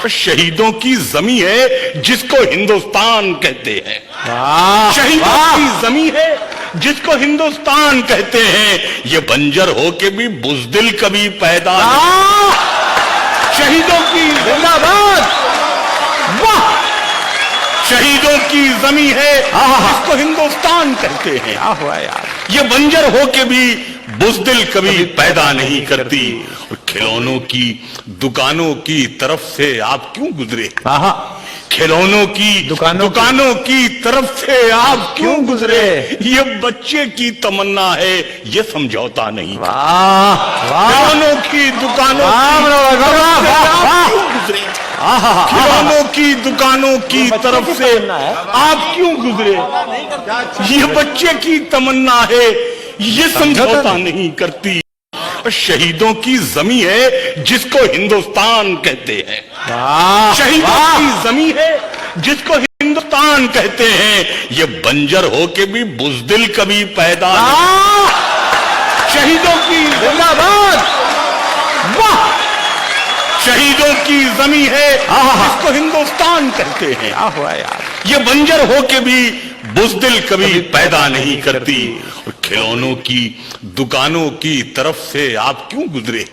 شہیدوں کی زمین ہے جس کو ہندوستان کہتے ہیں. شہیدوں کی زمین ہے جس کو ہندوستان کہتے ہیں. یہ بنجر ہو کے بھی بزدل کبھی پیدا نہیں. شہیدوں کی زندہ باد. شہیدوں کی زمین ہے جس کو ہندوستان کہتے ہیں. یہ بنجر ہو کے بھی بزدل کبھی پیدا نہیں کرتی. اور کھلونوں کی دکانوں کی طرف سے آپ کیوں گزرے؟ کھلونوں کی دکانوں کی طرف سے آپ کیوں گزرے؟ یہ بچے کی تمنا ہے، یہ سمجھوتا نہیں. کھلونوں کی دکانوں کھلونوں کی دکانوں کی طرف سے آپ کیوں گزرے؟ یہ بچے کی تمنا ہے، یہ سمجھوتا نہیں کرتی. شہیدوں کی زمین ہے جس کو ہندوستان کہتے ہیں. شہیدوں کی زمین ہے جس کو ہندوستان کہتے ہیں. یہ بنجر ہو کے بھی بزدل کبھی پیدا نہیں. شہیدوں کی زندہ باد. شہیدوں کی زمین ہے جس کو ہندوستان کہتے ہیں. یہ بنجر ہو کے بھی بزدل کبھی پیدا نہیں کرتی. اور کھلونوں کی دکانوں کی طرف سے آپ کیوں گزرے؟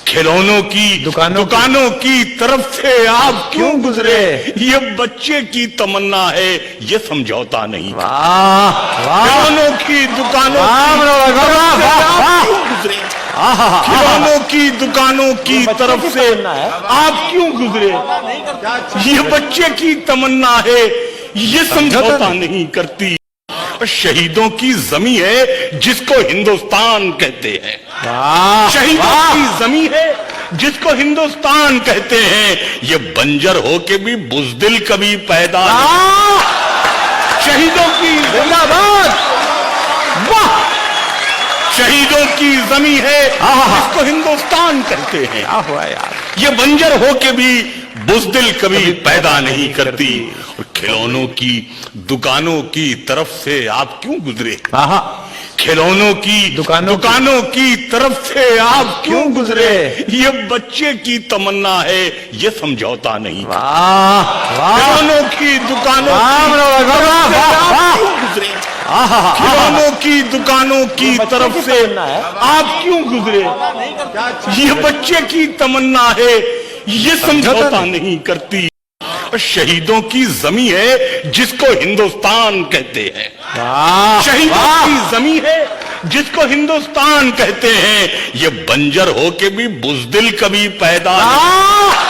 کھلونوں کی دکانوں کی طرف سے آپ کیوں گزرے؟ یہ بچے کی تمنا ہے، یہ سمجھوتا نہیں. کھلونوں کی دکانوں کھلونوں کی دکانوں کی طرف سے آپ کیوں گزرے؟ یہ بچے کی تمنا ہے، یہ سمجھوتا نہیں کرتی. شہیدوں کی زمین ہے جس کو ہندوستان کہتے ہیں. شہیدوں کی زمین ہے جس کو ہندوستان کہتے ہیں. یہ بنجر ہو کے بھی بزدل کبھی پیدا نہیں. شہیدوں کی زندہ باد. شہیدوں کی زمین ہے جس کو ہندوستان کہتے ہیں. یہ بنجر ہو کے بھی بزدل کبھی پیدا نہیں کرتی. اور کھلونوں کی دکانوں کی طرف سے آپ کیوں گزرے؟ کھلونوں کی دکانوں کی طرف سے آپ کیوں گزرے؟ یہ بچے کی تمنا ہے، یہ سمجھوتا نہیں. کھلونوں کی دکانوں کھلونوں کی دکانوں کی طرف سے آپ کیوں گزرے؟ یہ بچے کی تمنا ہے، یہ سمجھوتا نہیں کرتی. شہیدوں کی زمین ہے جس کو ہندوستان کہتے ہیں. شہیدوں کی زمین ہے جس کو ہندوستان کہتے ہیں. یہ بنجر ہو کے بھی بزدل کبھی پیدا نہیں.